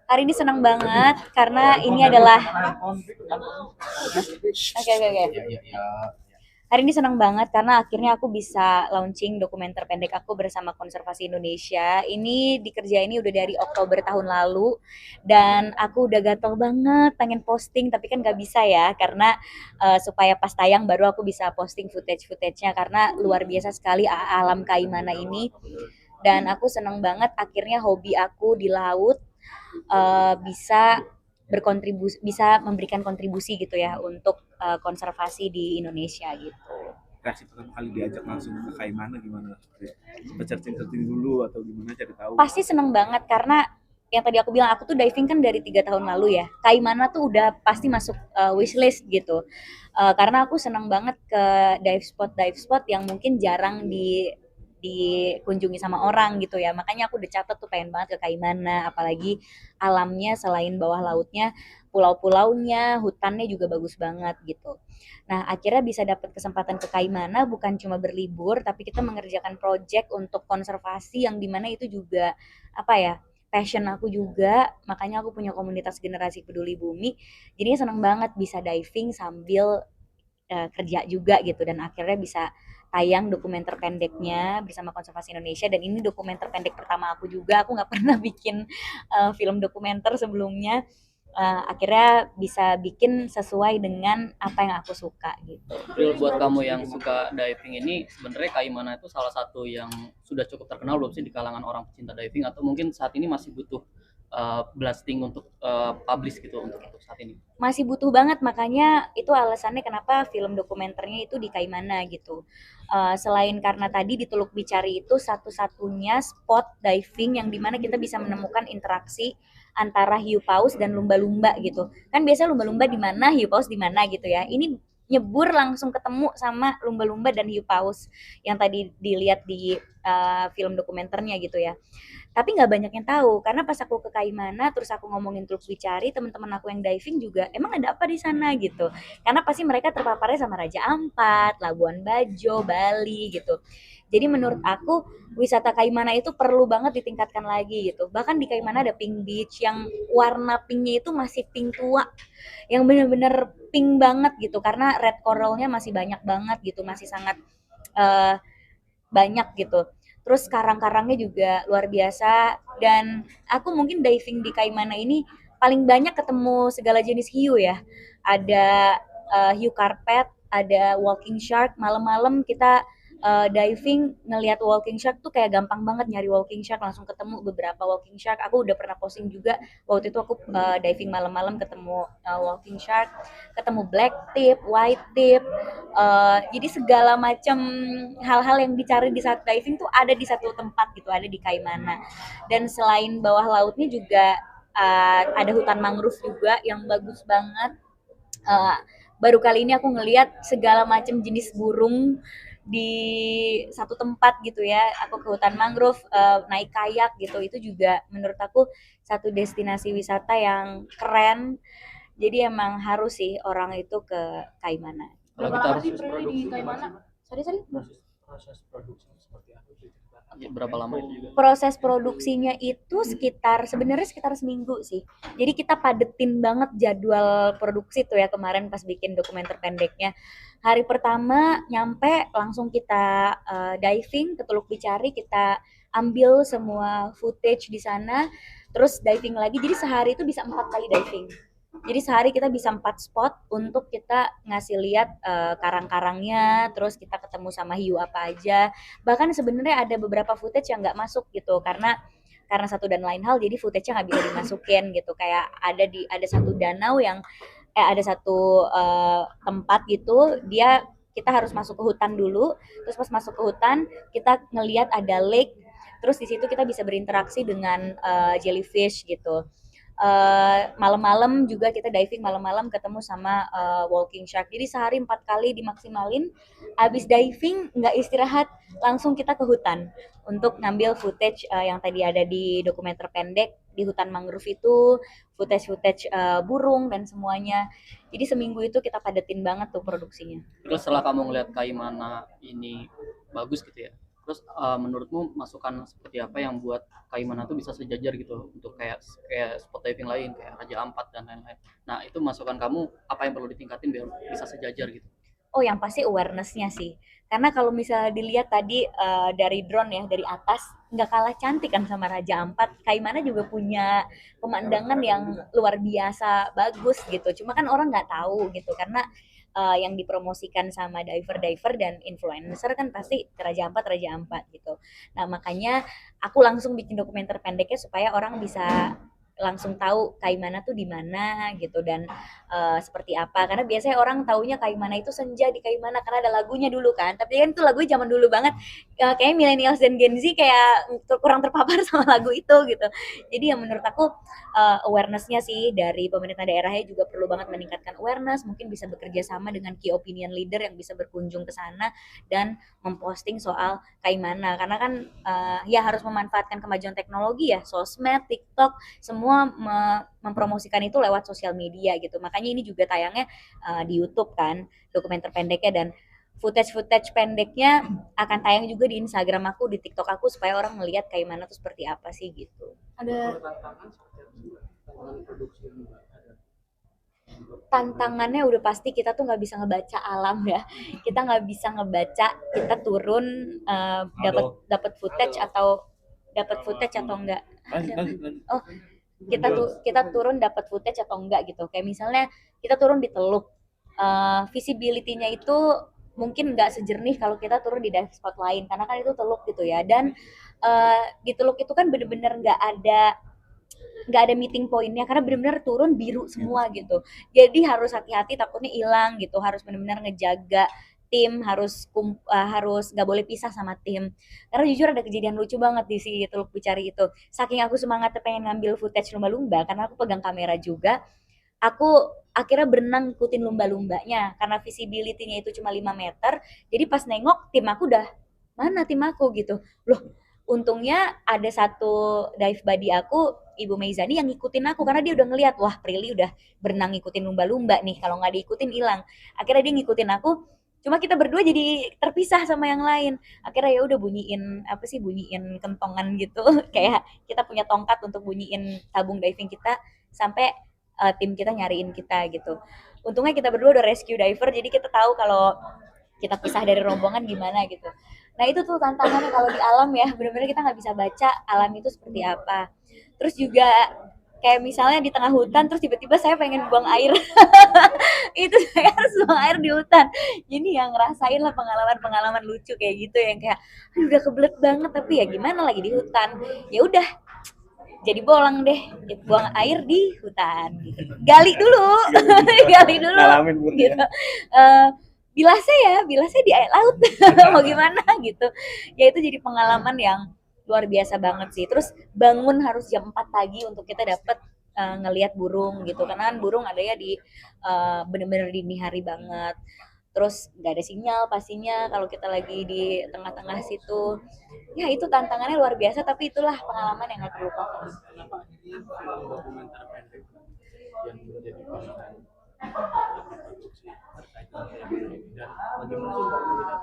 Hari ini senang banget karena ini adalah oke oke oke. Hari ini senang banget karena akhirnya aku bisa launching dokumenter pendek aku bersama Konservasi Indonesia. Ini dikerjain ini udah dari Oktober tahun lalu dan aku udah gatel banget pengen posting tapi kan gak bisa ya karena supaya pas tayang baru aku bisa posting footage-nya karena luar biasa sekali alam Kaimana ini dan aku senang banget akhirnya hobi aku di laut bisa berkontribusi, bisa memberikan kontribusi gitu ya untuk konservasi di Indonesia gitu. Reaksi pertama kali diajak langsung ke Kaimana gimana? Sempat searching dulu atau gimana cari tahu? Pasti seneng banget karena yang tadi aku bilang aku tuh diving kan dari 3 tahun lalu ya. Kaimana tuh udah pasti masuk wishlist gitu. Karena aku seneng banget ke dive spot yang mungkin jarang dikunjungi sama orang gitu ya. Makanya aku udah catat tuh pengen banget ke Kaimana, apalagi alamnya selain bawah lautnya, pulau-pulaunya, hutannya juga bagus banget gitu. Nah, akhirnya bisa dapat kesempatan ke Kaimana bukan cuma berlibur, tapi kita mengerjakan project untuk konservasi yang dimana itu juga apa ya, passion aku juga. Makanya aku punya komunitas generasi peduli bumi. Jadinya seneng banget bisa diving sambil kerja juga gitu dan akhirnya bisa tayang dokumenter pendeknya bersama Konservasi Indonesia dan ini dokumenter pendek pertama aku juga. Aku nggak pernah bikin film dokumenter sebelumnya. Akhirnya bisa bikin sesuai dengan apa yang aku suka gitu. Real buat kamu yang suka diving ini sebenarnya Kaimana itu salah satu yang sudah cukup terkenal belum sih di kalangan orang pecinta diving atau mungkin saat ini masih butuh blasting untuk publish gitu untuk saat ini? Masih butuh banget, makanya itu alasannya kenapa film dokumenternya itu di Kaimana gitu. Selain karena tadi di Teluk Bicari itu satu-satunya spot diving yang dimana kita bisa menemukan interaksi antara hiu paus dan lumba-lumba gitu. Kan biasa lumba-lumba di mana, hiu paus di mana gitu ya. Ini nyebur langsung ketemu sama lumba-lumba dan hiu paus yang tadi dilihat di film dokumenternya gitu ya. Tapi nggak banyak yang tahu karena pas aku ke Kaimana terus aku ngomongin Teluk Bicari, teman-teman aku yang diving juga emang ada apa di sana gitu. Karena pasti mereka terpaparnya sama Raja Ampat, Labuan Bajo, Bali gitu. Jadi menurut aku wisata Kaimana itu perlu banget ditingkatkan lagi gitu. Bahkan di Kaimana ada pink beach yang warna pinknya itu masih pink tua, yang bener-bener pink banget gitu karena red coralnya masih banyak banget gitu, masih sangat eh, banyak gitu. Terus karang-karangnya juga luar biasa dan aku mungkin diving di Kaimana ini paling banyak ketemu segala jenis hiu ya. Ada hiu karpet, ada walking shark. Malam-malam kita diving ngelihat walking shark tuh kayak gampang banget nyari walking shark langsung ketemu beberapa walking shark. Aku udah pernah posting juga waktu itu aku diving malam-malam ketemu walking shark, ketemu black tip, white tip, jadi segala macam hal-hal yang dicari di saat diving tuh ada di satu tempat gitu, ada di Kaimana. Dan selain bawah lautnya juga ada hutan mangrove juga yang bagus banget. Uh, Baru kali ini aku ngelihat segala macam jenis burung di satu tempat gitu ya. Aku ke hutan mangrove, naik kayak gitu. Itu juga menurut aku satu destinasi wisata yang keren. Jadi emang harus sih orang itu ke Kaimana. Kalau kita harus di Kaimana? Sorry, sorry. Proses produksi seperti apa sih? berapa lama itu juga? Proses produksinya itu sebenarnya sekitar seminggu sih. Jadi kita padetin banget jadwal produksi tuh ya kemarin pas bikin dokumenter pendeknya. Hari pertama nyampe langsung kita diving ke Teluk Bicari, kita ambil semua footage di sana, terus diving lagi. Jadi sehari itu bisa 4 kali diving. Jadi sehari kita bisa 4 spot untuk kita ngasih lihat karang-karangnya, terus kita ketemu sama hiu apa aja. Bahkan sebenarnya ada beberapa footage yang nggak masuk gitu karena satu dan lain hal jadi footage-nya nggak bisa dimasukin gitu. Kayak ada satu danau yang ada satu tempat gitu dia kita harus masuk ke hutan dulu, terus pas masuk ke hutan kita ngelihat ada lake, terus di situ kita bisa berinteraksi dengan jellyfish gitu. Malam-malam juga kita diving malam-malam ketemu sama walking shark. Jadi sehari 4 kali dimaksimalin. Abis diving nggak istirahat, langsung kita ke hutan untuk ngambil footage yang tadi ada di dokumenter pendek di hutan mangrove itu, footage burung dan semuanya. Jadi seminggu itu kita padetin banget tuh produksinya. Terus setelah kamu ngeliat Kaimana ini bagus gitu ya, Terus menurutmu masukan seperti apa yang buat Kaimana tuh bisa sejajar gitu untuk kayak kayak spot diving lain kayak Raja Ampat dan lain-lain. Nah, itu masukan kamu apa yang perlu ditingkatin biar bisa sejajar gitu? Oh, yang pasti awareness-nya sih. Karena kalau misalnya dilihat tadi dari drone ya, dari atas, nggak kalah cantik kan sama Raja Ampat. Kaimana juga punya pemandangan yang luar biasa bagus gitu. Cuma kan orang nggak tahu gitu, karena yang dipromosikan sama diver-diver dan influencer kan pasti Raja Ampat gitu. Nah, makanya aku langsung bikin dokumenter pendeknya supaya orang bisa langsung tahu Kaimana tuh di mana gitu, dan seperti apa, karena biasanya orang taunya Kaimana itu senja di Kaimana karena ada lagunya dulu kan, tapi kan itu lagunya zaman dulu banget. Kayaknya millennials dan Gen Z kayak kurang terpapar sama lagu itu gitu. Jadi yang menurut aku awareness-nya sih dari pemerintah daerahnya juga perlu banget meningkatkan awareness, mungkin bisa bekerja sama dengan key opinion leader yang bisa berkunjung ke sana dan memposting soal Kaimana, karena kan ya harus memanfaatkan kemajuan teknologi ya, sosmed, TikTok, semua mempromosikan itu lewat sosial media gitu. Makanya ini juga tayangnya di YouTube kan, dokumenter pendeknya, dan footage pendeknya akan tayang juga di Instagram aku, di TikTok aku, supaya orang melihat kayak mana tuh seperti apa sih gitu. Ada tantangan seperti apa sih, Mbak? Tantangan produksi yang Mbak ada. Tantangannya udah pasti kita tuh nggak bisa ngebaca alam ya. Kita nggak bisa ngebaca kita turun dapat dapat footage atau enggak. Oh, kita turun dapat footage atau enggak gitu. Kayak misalnya kita turun di Teluk, visibility-nya itu mungkin nggak sejernih kalau kita turun di dive spot lain, karena kan itu Teluk gitu ya. Dan di Teluk itu kan bener-bener nggak ada meeting pointnya, karena benar-benar turun biru semua gitu. Jadi harus hati-hati, takutnya hilang gitu. Harus benar-benar ngejaga tim, harus nggak boleh pisah sama tim. Karena jujur ada kejadian lucu banget di si Teluk Bicari itu. Saking aku semangatnya pengen ngambil footage lumba-lumba, karena aku pegang kamera juga, aku akhirnya berenang ngikutin lumba-lumbanya karena visibility-nya itu cuma 5 meter. Jadi pas nengok tim aku udah, mana tim aku gitu. Loh, untungnya ada satu dive buddy aku, Ibu Meizani, yang ngikutin aku karena dia udah ngeliat, wah Prilly udah berenang ngikutin lumba-lumba nih, kalau nggak diikutin hilang. Akhirnya dia ngikutin aku, cuma kita berdua jadi terpisah sama yang lain. Akhirnya ya udah bunyiin apa sih, bunyiin kentongan gitu kayak kita punya tongkat untuk bunyiin tabung diving kita sampai tim kita nyariin kita gitu. Untungnya kita berdua udah rescue diver, jadi kita tahu kalau kita pisah dari rombongan gimana gitu. Nah itu tuh tantangannya kalau di alam ya, benar-benar kita nggak bisa baca alam itu seperti apa. Terus juga kayak misalnya di tengah hutan terus tiba-tiba saya pengen buang air. Itu saya harus buang air di hutan. Jadi yang ngerasain lah pengalaman-pengalaman lucu kayak gitu, yang kayak aduh udah kebelet banget tapi ya gimana lagi di hutan. Ya udah, jadi bolang deh, buang air di hutan gitu. Gali dulu. Gali dulu Ngalamin gitu. ya. Bilasnya di air laut. Mau gimana gitu. Ya itu jadi pengalaman yang luar biasa banget sih. Terus bangun harus jam 4 pagi untuk kita dapat ngelihat burung gitu. Karena kan burung ada ya di bener-bener dini hari banget. Terus nggak ada sinyal pastinya kalau kita lagi di tengah-tengah situ. Ya itu tantangannya luar biasa, tapi itulah pengalaman yang gak terlupakan. Kenapa akhirnya film dokumenter pendek yang menjadi pilihan produksi terkait dengan film ini, dan bagaimana sih Mbak melihat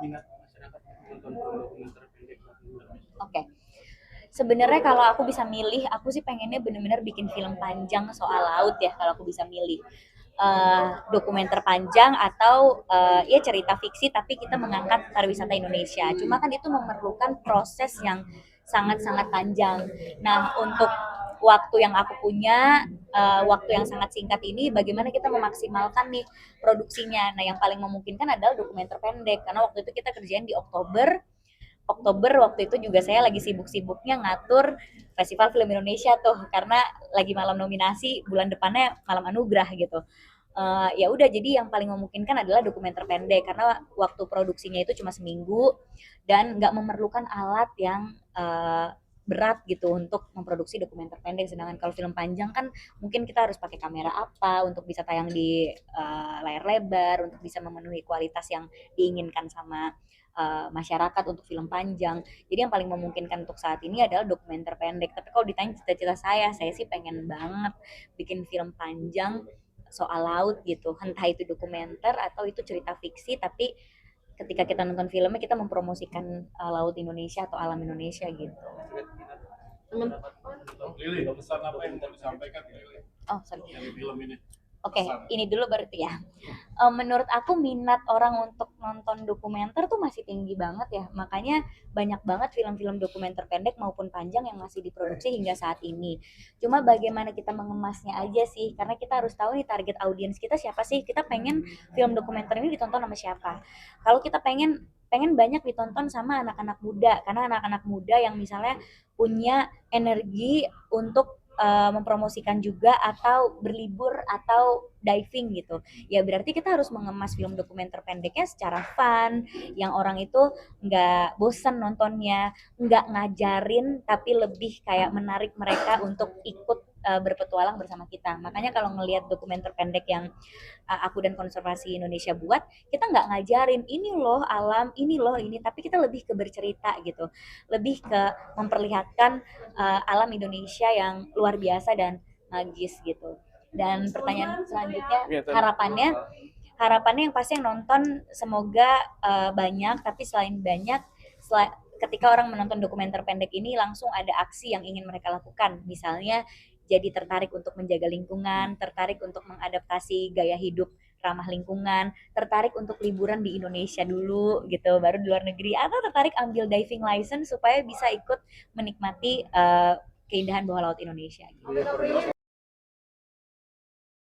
minat masyarakat menonton film dokumenter pendek Indonesia? Oke. Sebenarnya kalau aku bisa milih, aku sih pengennya bener-bener bikin film panjang soal laut ya, kalau aku bisa milih. Dokumenter panjang atau ya cerita fiksi tapi kita mengangkat pariwisata Indonesia. Cuma kan itu memerlukan proses yang sangat-sangat panjang. Nah, untuk waktu yang aku punya, waktu yang sangat singkat ini, bagaimana kita memaksimalkan nih produksinya. Nah, yang paling memungkinkan adalah dokumenter pendek, karena waktu itu kita kerjain di Oktober. Waktu itu juga saya lagi sibuk-sibuknya ngatur Festival Film Indonesia tuh, karena lagi malam nominasi, bulan depannya malam anugerah gitu. Ya udah, jadi yang paling memungkinkan adalah dokumenter pendek karena waktu produksinya itu cuma seminggu dan nggak memerlukan alat yang berat gitu untuk memproduksi dokumenter pendek. Sedangkan kalau film panjang kan mungkin kita harus pakai kamera apa untuk bisa tayang di layar lebar, untuk bisa memenuhi kualitas yang diinginkan sama masyarakat untuk film panjang. Jadi yang paling memungkinkan untuk saat ini adalah dokumenter pendek. Tapi kalau ditanya cita-cita saya sih pengen banget bikin film panjang soal laut gitu. Entah itu dokumenter atau itu cerita fiksi, tapi ketika kita nonton filmnya kita mempromosikan laut Indonesia atau alam Indonesia gitu. Lili, pesan apa yang mau disampaikan Lili Oh, sorry. dari film ini? Oke, ini dulu berarti ya. Menurut aku minat orang untuk nonton dokumenter tuh masih tinggi banget ya. Makanya banyak banget film-film dokumenter pendek maupun panjang yang masih diproduksi hingga saat ini. Cuma bagaimana kita mengemasnya aja sih. Karena kita harus tahu nih target audiens kita siapa sih. Kita pengen film dokumenter ini ditonton sama siapa. Kalau kita pengen banyak ditonton sama anak-anak muda. Karena anak-anak muda yang misalnya punya energi untuk mempromosikan juga atau berlibur atau diving gitu. Ya berarti kita harus mengemas film dokumenter pendeknya secara fun, yang orang itu nggak bosan nontonnya, nggak ngajarin tapi lebih kayak menarik mereka untuk ikut berpetualang bersama kita. Makanya kalau ngelihat dokumenter pendek yang aku dan Konservasi Indonesia buat, kita nggak ngajarin ini loh alam, ini loh ini, tapi kita lebih ke bercerita gitu, lebih ke memperlihatkan alam Indonesia yang luar biasa dan magis gitu. Dan pertanyaan selanjutnya, harapannya yang pasti yang nonton semoga banyak, tapi selain banyak, ketika orang menonton dokumenter pendek ini langsung ada aksi yang ingin mereka lakukan. Misalnya jadi tertarik untuk menjaga lingkungan, tertarik untuk mengadaptasi gaya hidup ramah lingkungan, tertarik untuk liburan di Indonesia dulu gitu, baru di luar negeri, atau tertarik ambil diving license supaya bisa ikut menikmati keindahan bawah laut Indonesia gitu.